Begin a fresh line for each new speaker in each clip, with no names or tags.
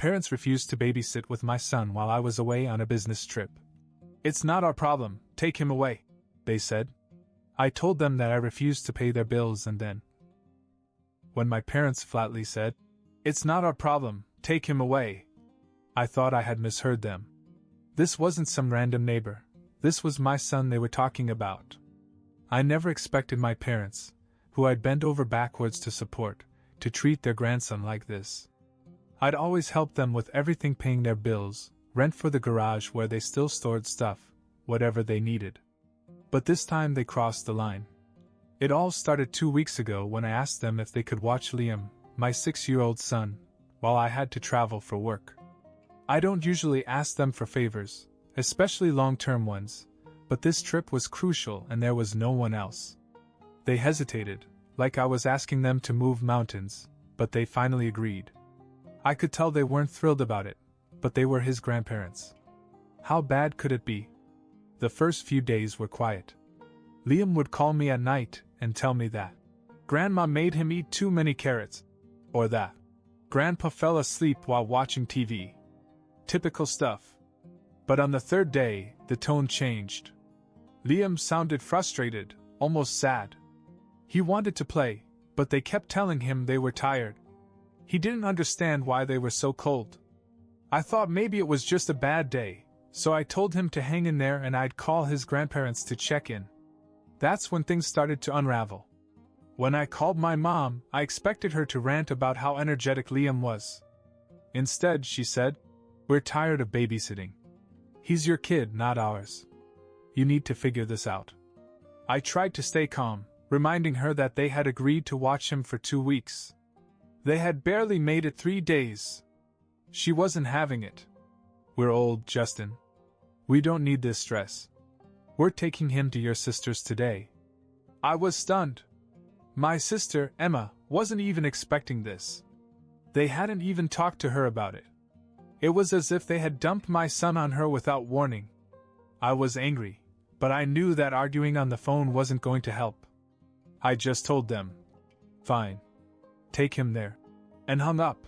parents refused to babysit with my son while I was away on a business trip. "It's not our problem, take him away," they said. I told them that I refused to pay their bills, and then, when my parents flatly said, "It's not our problem, take him away," I thought I had misheard them. This wasn't some random neighbor. This was my son they were talking about. I never expected my parents, who I'd bent over backwards to support, to treat their grandson like this. I'd always helped them with everything, paying their bills, rent for the garage where they still stored stuff, whatever they needed. But this time they crossed the line. It all started 2 weeks ago when I asked them if they could watch Liam, my 6-year-old son, while I had to travel for work. I don't usually ask them for favors, especially long-term ones, but this trip was crucial and there was no one else. They hesitated, like I was asking them to move mountains, but they finally agreed. I could tell they weren't thrilled about it, but they were his grandparents. How bad could it be? The first few days were quiet. Liam would call me at night and tell me that Grandma made him eat too many carrots, or that Grandpa fell asleep while watching TV. Typical stuff. But on the third day, the tone changed. Liam sounded frustrated, almost sad. He wanted to play, but they kept telling him they were tired. He didn't understand why they were so cold. I thought maybe it was just a bad day, so I told him to hang in there and I'd call his grandparents to check in. That's when things started to unravel. When I called my mom, I expected her to rant about how energetic Liam was. Instead, she said, "We're tired of babysitting. He's your kid, not ours. You need to figure this out." I tried to stay calm, reminding her that they had agreed to watch him for 2 weeks. They had barely made it 3 days. She wasn't having it. "We're old, Justin. We don't need this stress. We're taking him to your sister's today." I was stunned. My sister, Emma, wasn't even expecting this. They hadn't even talked to her about it. It was as if they had dumped my son on her without warning. I was angry, but I knew that arguing on the phone wasn't going to help. I just told them, "Fine. Take him there," and hung up.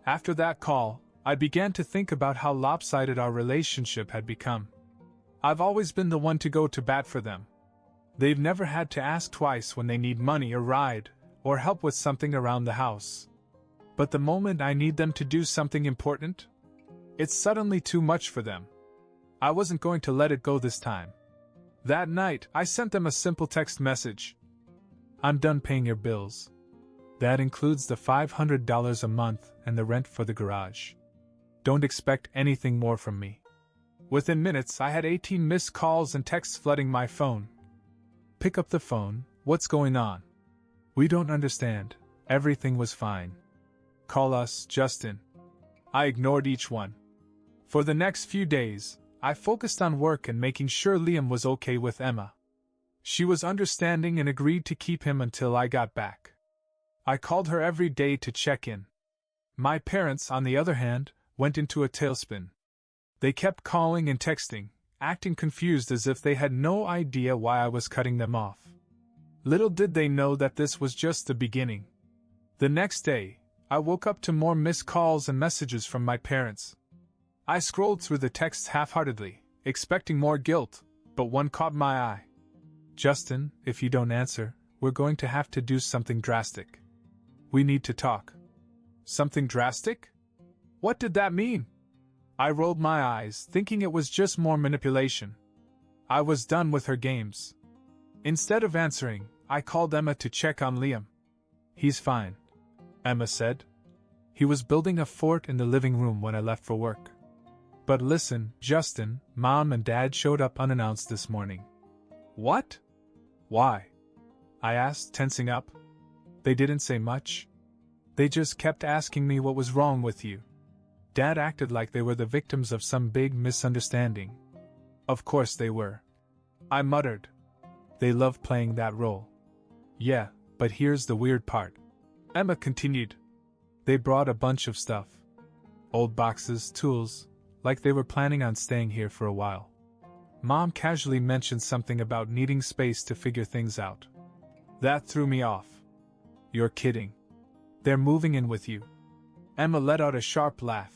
After that call, I began to think about how lopsided our relationship had become. I've always been the one to go to bat for them. They've never had to ask twice when they need money or ride, or help with something around the house. But the moment I need them to do something important, it's suddenly too much for them. I wasn't going to let it go this time. That night, I sent them a simple text message. "I'm done paying your bills. That includes the $500 a month and the rent for the garage. Don't expect anything more from me." Within minutes, I had 18 missed calls and texts flooding my phone. "Pick up the phone, what's going on? We don't understand, everything was fine. Call us, Justin." I ignored each one. For the next few days, I focused on work and making sure Liam was okay with Emma. She was understanding and agreed to keep him until I got back. I called her every day to check in. My parents, on the other hand, went into a tailspin. They kept calling and texting, acting confused as if they had no idea why I was cutting them off. Little did they know that this was just the beginning. The next day, I woke up to more missed calls and messages from my parents. I scrolled through the texts half-heartedly, expecting more guilt, but one caught my eye. "Justin, if you don't answer, we're going to have to do something drastic. We need to talk." Something drastic? What did that mean? I rolled my eyes, thinking it was just more manipulation. I was done with her games. Instead of answering, I called Emma to check on Liam. "He's fine," Emma said. "He was building a fort in the living room when I left for work." "But listen, Justin, Mom and Dad showed up unannounced this morning." "What? Why?" I asked, tensing up. "They didn't say much. They just kept asking me what was wrong with you." Dad acted like they were the victims of some big misunderstanding. Of course they were. I muttered. They love playing that role. "Yeah, but here's the weird part," Emma continued. "They brought a bunch of stuff. Old boxes, tools, like they were planning on staying here for a while. Mom casually mentioned something about needing space to figure things out. That threw me off. You're kidding. They're moving in with you. Emma let out a sharp laugh.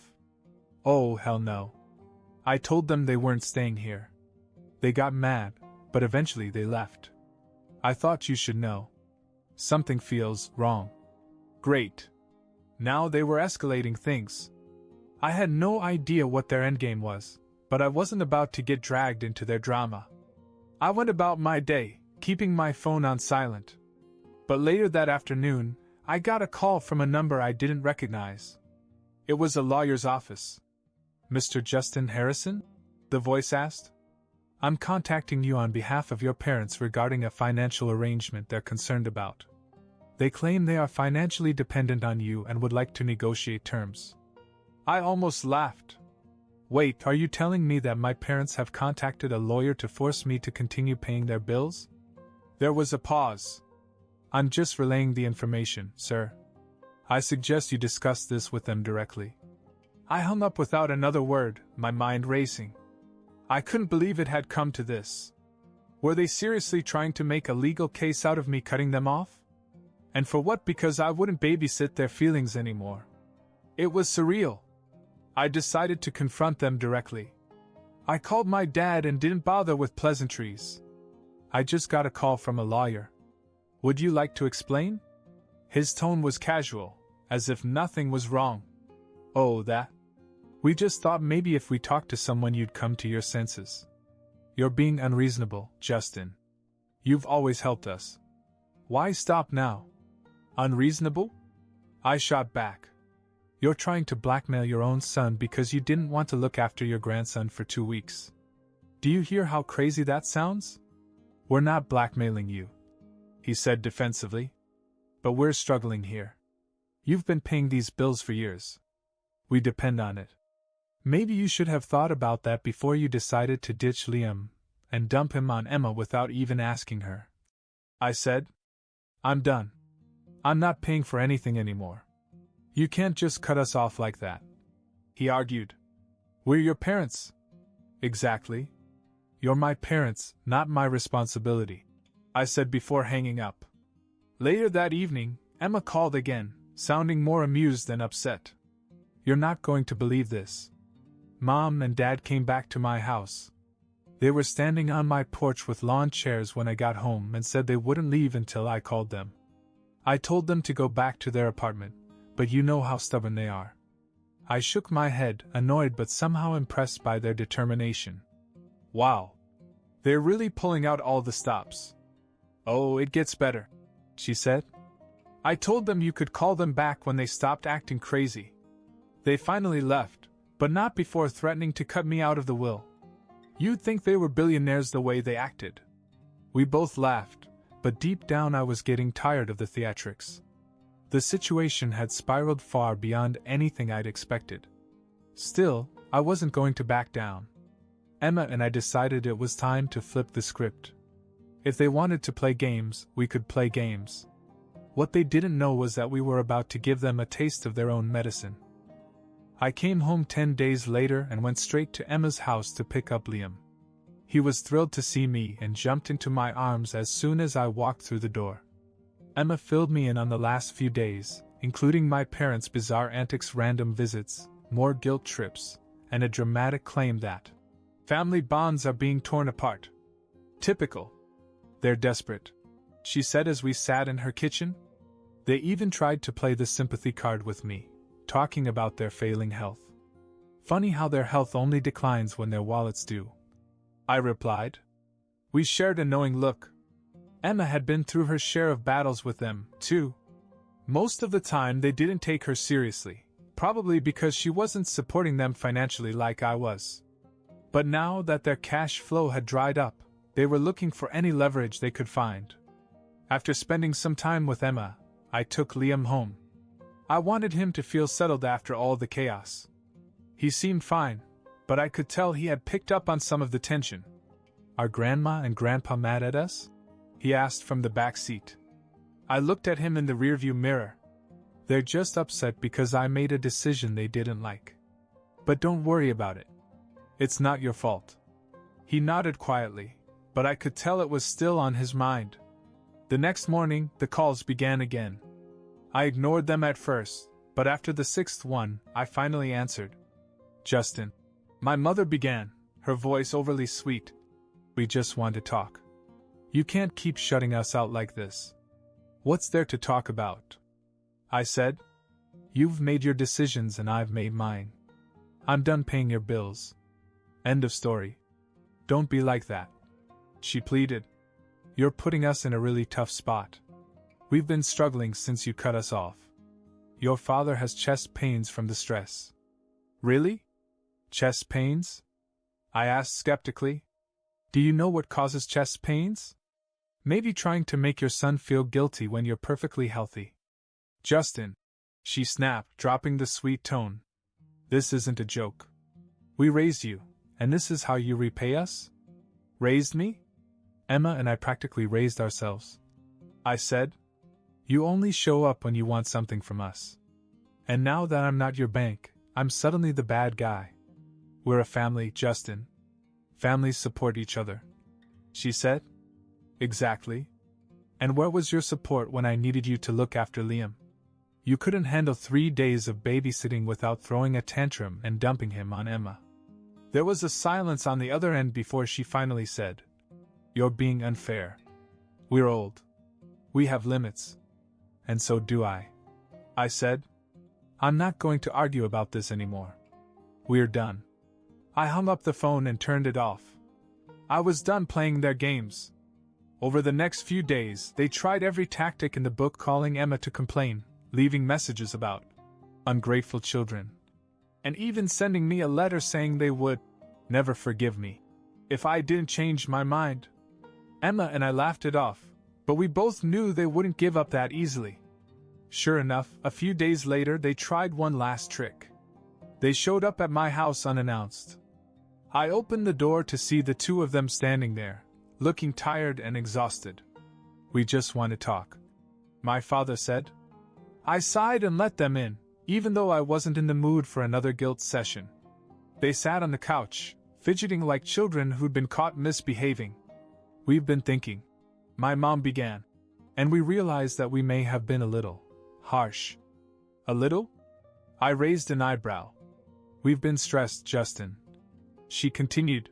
Oh, hell no. I told them they weren't staying here. They got mad, but eventually they left. I thought you should know. Something feels wrong. Great. Now they were escalating things. I had no idea what their endgame was, but I wasn't about to get dragged into their drama. I went about my day, keeping my phone on silent. But later that afternoon, I got a call from a number I didn't recognize. It was a lawyer's office. Mr. Justin Harrison? The voice asked. I'm contacting you on behalf of your parents regarding a financial arrangement they're concerned about. They claim they are financially dependent on you and would like to negotiate terms. I almost laughed. Wait, are you telling me that my parents have contacted a lawyer to force me to continue paying their bills? There was a pause. I'm just relaying the information, sir. I suggest you discuss this with them directly. I hung up without another word, my mind racing. I couldn't believe it had come to this. Were they seriously trying to make a legal case out of me cutting them off? And for what? Because I wouldn't babysit their feelings anymore. It was surreal. I decided to confront them directly. I called my dad and didn't bother with pleasantries. I just got a call from a lawyer. Would you like to explain? His tone was casual, as if nothing was wrong. Oh, that? We just thought maybe if we talked to someone you'd come to your senses. You're being unreasonable, Justin. You've always helped us. Why stop now? Unreasonable? I shot back. You're trying to blackmail your own son because you didn't want to look after your grandson for 2 weeks. Do you hear how crazy that sounds? We're not blackmailing you, he said defensively. But we're struggling here. You've been paying these bills for years. We depend on it. Maybe you should have thought about that before you decided to ditch Liam and dump him on Emma without even asking her. I said, I'm done. I'm not paying for anything anymore. You can't just cut us off like that. He argued. We're your parents. Exactly. You're my parents, not my responsibility, I said before hanging up. Later that evening, Emma called again, sounding more amused than upset. You're not going to believe this. Mom and Dad came back to my house. They were standing on my porch with lawn chairs when I got home and said they wouldn't leave until I called them. I told them to go back to their apartment, but you know how stubborn they are. I shook my head, annoyed but somehow impressed by their determination. Wow. They're really pulling out all the stops. Oh, it gets better, she said. I told them you could call them back when they stopped acting crazy. They finally left, but not before threatening to cut me out of the will. You'd think they were billionaires the way they acted. We both laughed, but deep down I was getting tired of the theatrics. The situation had spiraled far beyond anything I'd expected. Still, I wasn't going to back down. Emma and I decided it was time to flip the script. If they wanted to play games, we could play games. What they didn't know was that we were about to give them a taste of their own medicine. I came home 10 days later and went straight to Emma's house to pick up Liam. He was thrilled to see me and jumped into my arms as soon as I walked through the door. Emma filled me in on the last few days, including my parents' bizarre antics, random visits, more guilt trips, and a dramatic claim that family bonds are being torn apart. Typical. They're desperate, she said as we sat in her kitchen. They even tried to play the sympathy card with me, talking about their failing health. Funny how their health only declines when their wallets do, I replied. We shared a knowing look. Emma had been through her share of battles with them, too. Most of the time they didn't take her seriously, probably because she wasn't supporting them financially like I was. But now that their cash flow had dried up, they were looking for any leverage they could find. After spending some time with Emma, I took Liam home. I wanted him to feel settled after all the chaos. He seemed fine, but I could tell he had picked up on some of the tension. Are Grandma and Grandpa mad at us? He asked from the back seat. I looked at him in the rearview mirror. They're just upset because I made a decision they didn't like. But don't worry about it. It's not your fault. He nodded quietly, but I could tell it was still on his mind. The next morning, the calls began again. I ignored them at first, But after the sixth one, I finally answered. Justin. My mother began, her voice overly sweet. We just want to talk. You can't keep shutting us out like this. What's there to talk about? I said. You've made your decisions and I've made mine. I'm done paying your bills. End of story. Don't be like that. She pleaded. You're putting us in a really tough spot. We've been struggling since you cut us off. Your father has chest pains from the stress. Really? Chest pains? I asked skeptically. Do you know what causes chest pains? Maybe trying to make your son feel guilty when you're perfectly healthy. Justin, she snapped, dropping the sweet tone. This isn't a joke. We raised you, and this is how you repay us? Raised me? Emma and I practically raised ourselves. I said. You only show up when you want something from us. And now that I'm not your bank, I'm suddenly the bad guy. We're a family, Justin. Families support each other. She said. Exactly. And where was your support when I needed you to look after Liam? You couldn't handle 3 days of babysitting without throwing a tantrum and dumping him on Emma. There was a silence on the other end before she finally said, You're being unfair. We're old. We have limits. And so do I. I said. I'm not going to argue about this anymore. We're done. I hung up the phone and turned it off. I was done playing their games. Over the next few days, they tried every tactic in the book, calling Emma to complain, leaving messages about ungrateful children, and even sending me a letter saying they would never forgive me if I didn't change my mind. Emma and I laughed it off, but we both knew they wouldn't give up that easily. Sure enough, a few days later they tried one last trick. They showed up at my house unannounced. I opened the door to see the two of them standing there, looking tired and exhausted. We just want to talk, my father said. I sighed and let them in, even though I wasn't in the mood for another guilt session. They sat on the couch, fidgeting like children who'd been caught misbehaving. We've been thinking, my mom began, and we realized that we may have been a little harsh. A little? I raised an eyebrow. We've been stressed, Justin. She continued.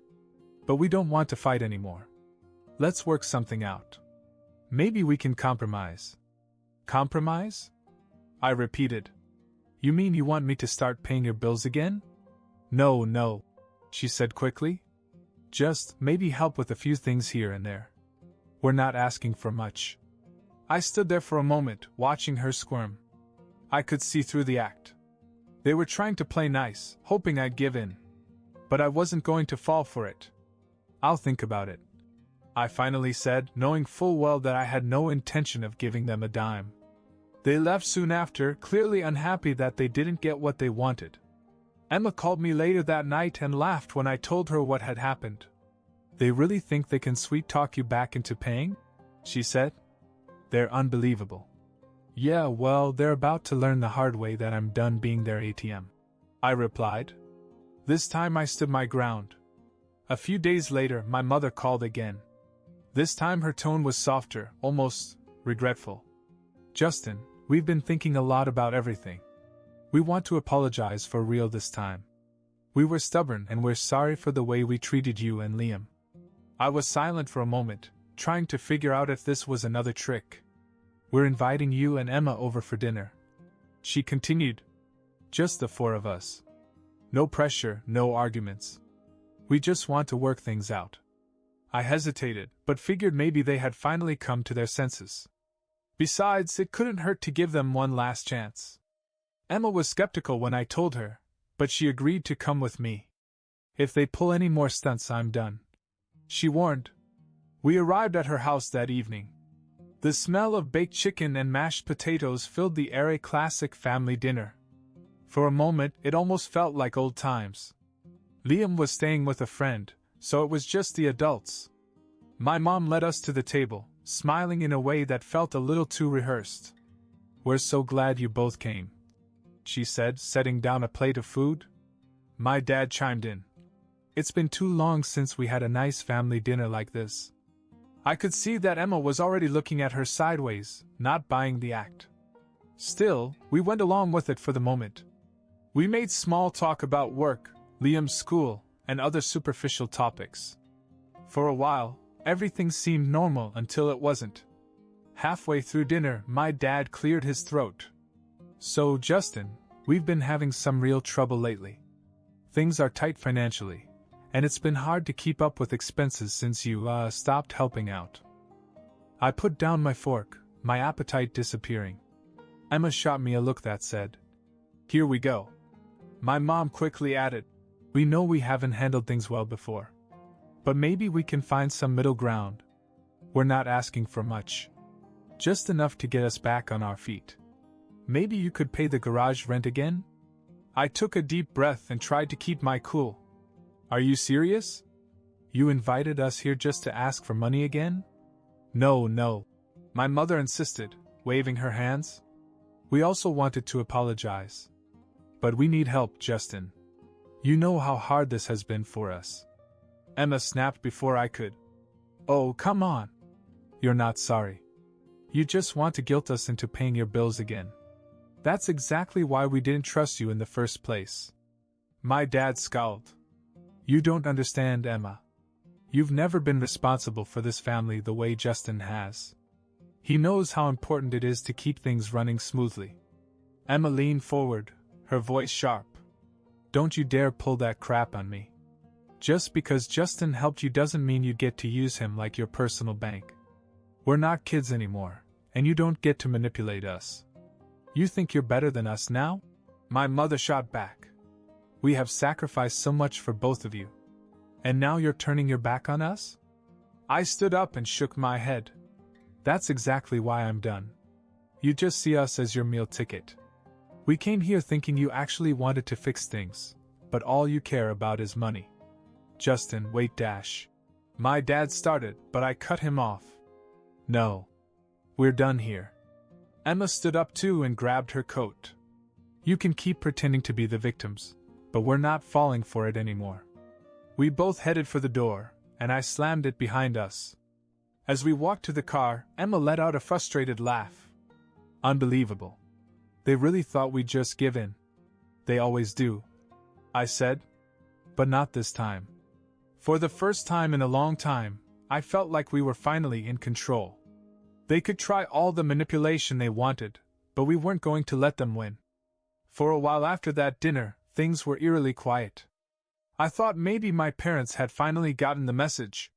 But we don't want to fight anymore. Let's work something out. Maybe we can compromise. Compromise? I repeated. You mean you want me to start paying your bills again? No, she said quickly. Just maybe help with a few things here and there. We're not asking for much. I stood there for a moment, watching her squirm. I could see through the act. They were trying to play nice, hoping I'd give in. But I wasn't going to fall for it. I'll think about it, I finally said, knowing full well that I had no intention of giving them a dime. They left soon after, clearly unhappy that they didn't get what they wanted. Emma called me later that night and laughed when I told her what had happened. They really think they can sweet-talk you back into paying? She said. They're unbelievable. Yeah, well, they're about to learn the hard way that I'm done being their ATM. I replied. This time I stood my ground. A few days later, my mother called again. This time her tone was softer, almost regretful. Justin, we've been thinking a lot about everything. We want to apologize for real this time. We were stubborn and we're sorry for the way we treated you and Liam. I was silent for a moment, trying to figure out if this was another trick. We're inviting you and Emma over for dinner. She continued. Just the four of us. No pressure, no arguments. We just want to work things out. I hesitated, but figured maybe they had finally come to their senses. Besides, it couldn't hurt to give them one last chance. Emma was skeptical when I told her, but she agreed to come with me. If they pull any more stunts, I'm done, she warned. We arrived at her house that evening. The smell of baked chicken and mashed potatoes filled the air, a classic family dinner. For a moment, it almost felt like old times. Liam was staying with a friend, so it was just the adults. My mom led us to the table, smiling in a way that felt a little too rehearsed. We're so glad you both came, she said, setting down a plate of food. My dad chimed in. It's been too long since we had a nice family dinner like this. I could see that Emma was already looking at her sideways, not buying the act. Still, we went along with it for the moment. We made small talk about work, Liam's school, and other superficial topics. For a while, everything seemed normal until it wasn't. Halfway through dinner, my dad cleared his throat. "So, Justin, we've been having some real trouble lately. Things are tight financially, and it's been hard to keep up with expenses since you, stopped helping out." I put down my fork, my appetite disappearing. Emma shot me a look that said, "Here we go." My mom quickly added, "We know we haven't handled things well before. But maybe we can find some middle ground. We're not asking for much. Just enough to get us back on our feet. Maybe you could pay the garage rent again?" I took a deep breath and tried to keep my cool. "Are you serious? You invited us here just to ask for money again?" No, my mother insisted, waving her hands. "We also wanted to apologize. But we need help, Justin. You know how hard this has been for us." Emma snapped before I could. "Oh, come on. You're not sorry. You just want to guilt us into paying your bills again. That's exactly why we didn't trust you in the first place." My dad scowled. "You don't understand, Emma. You've never been responsible for this family the way Justin has. He knows how important it is to keep things running smoothly." Emma leaned forward, her voice sharp. "Don't you dare pull that crap on me. Just because Justin helped you doesn't mean you get to use him like your personal bank. We're not kids anymore, and you don't get to manipulate us. You think you're better than us now?" My mother shot back. "We have sacrificed so much for both of you. And now you're turning your back on us?" I stood up and shook my head. "That's exactly why I'm done. You just see us as your meal ticket. We came here thinking you actually wanted to fix things, but all you care about is money." "Justin, wait dash." My dad started, but I cut him off. "No. We're done here." Emma stood up too and grabbed her coat. "You can keep pretending to be the victims, but we're not falling for it anymore." We both headed for the door, and I slammed it behind us. As we walked to the car, Emma let out a frustrated laugh. "Unbelievable. They really thought we'd just give in." "They always do," I said. "But not this time." For the first time in a long time, I felt like we were finally in control. They could try all the manipulation they wanted, but we weren't going to let them win. For a while after that dinner, things were eerily quiet. I thought maybe my parents had finally gotten the message.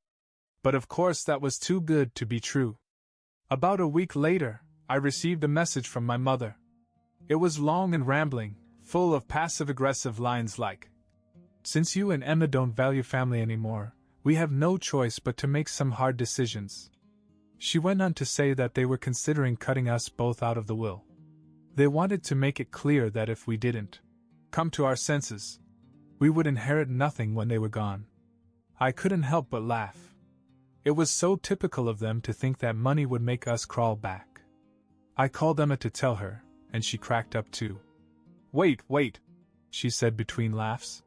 But of course that was too good to be true. About a week later, I received a message from my mother. It was long and rambling, full of passive-aggressive lines like, "Since you and Emma don't value family anymore, we have no choice but to make some hard decisions." She went on to say that they were considering cutting us both out of the will. They wanted to make it clear that if we didn't come to our senses, we would inherit nothing when they were gone. I couldn't help but laugh. It was so typical of them to think that money would make us crawl back. I called Emma to tell her, and she cracked up too. Wait, she said between laughs.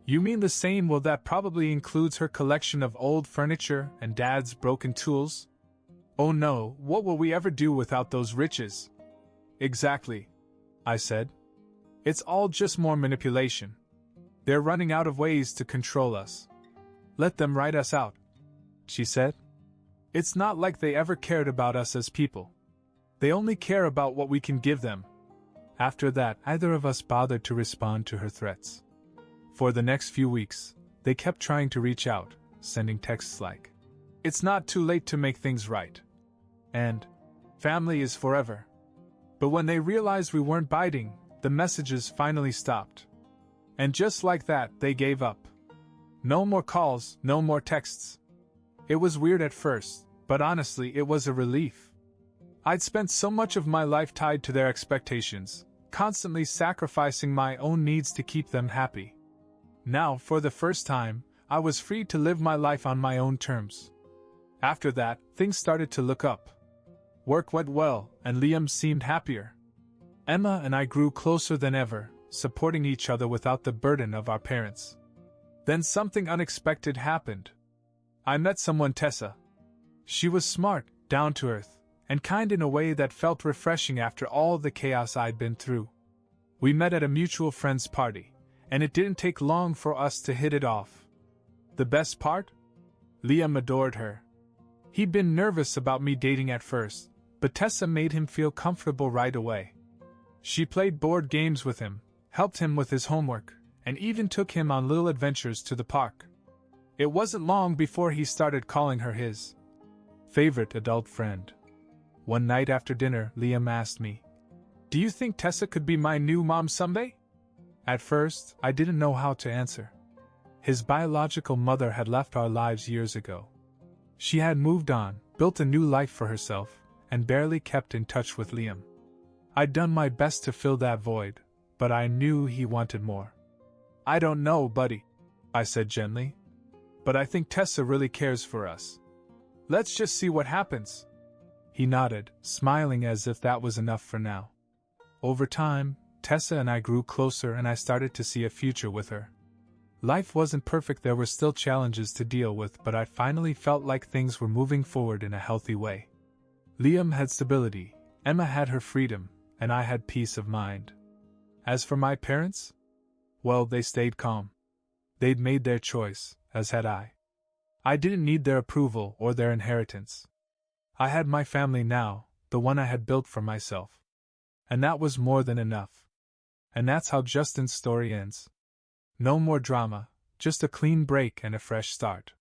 "You mean the same? Well, that probably includes her collection of old furniture and Dad's broken tools?" "Oh no, what will we ever do without those riches?" "Exactly," I said. "It's all just more manipulation. They're running out of ways to control us. Let them write us out," she said. "It's not like they ever cared about us as people. They only care about what we can give them." After that, neither of us bothered to respond to her threats. For the next few weeks, they kept trying to reach out, sending texts like, "It's not too late to make things right," and "Family is forever." But when they realized we weren't biting, the messages finally stopped. And just like that, they gave up. No more calls, no more texts. It was weird at first, but honestly, it was a relief. I'd spent so much of my life tied to their expectations, constantly sacrificing my own needs to keep them happy. Now, for the first time, I was free to live my life on my own terms. After that, things started to look up. Work went well, and Liam seemed happier. Emma and I grew closer than ever, supporting each other without the burden of our parents. Then something unexpected happened. I met someone, Tessa. She was smart, down to earth, and kind in a way that felt refreshing after all the chaos I'd been through. We met at a mutual friend's party, and it didn't take long for us to hit it off. The best part? Liam adored her. He'd been nervous about me dating at first, but Tessa made him feel comfortable right away. She played board games with him, helped him with his homework, and even took him on little adventures to the park. It wasn't long before he started calling her his favorite adult friend. One night after dinner, Liam asked me, "Do you think Tessa could be my new mom someday?" At first, I didn't know how to answer. His biological mother had left our lives years ago. She had moved on, built a new life for herself, and barely kept in touch with Liam. I'd done my best to fill that void, but I knew he wanted more. "I don't know, buddy," I said gently. "But I think Tessa really cares for us. Let's just see what happens." He nodded, smiling as if that was enough for now. Over time, Tessa and I grew closer and I started to see a future with her. Life wasn't perfect, there were still challenges to deal with, but I finally felt like things were moving forward in a healthy way. Liam had stability, Emma had her freedom, and I had peace of mind. As for my parents? Well, they stayed calm. They'd made their choice, as had I. I didn't need their approval or their inheritance. I had my family now, the one I had built for myself. And that was more than enough. And that's how Justin's story ends. No more drama, just a clean break and a fresh start.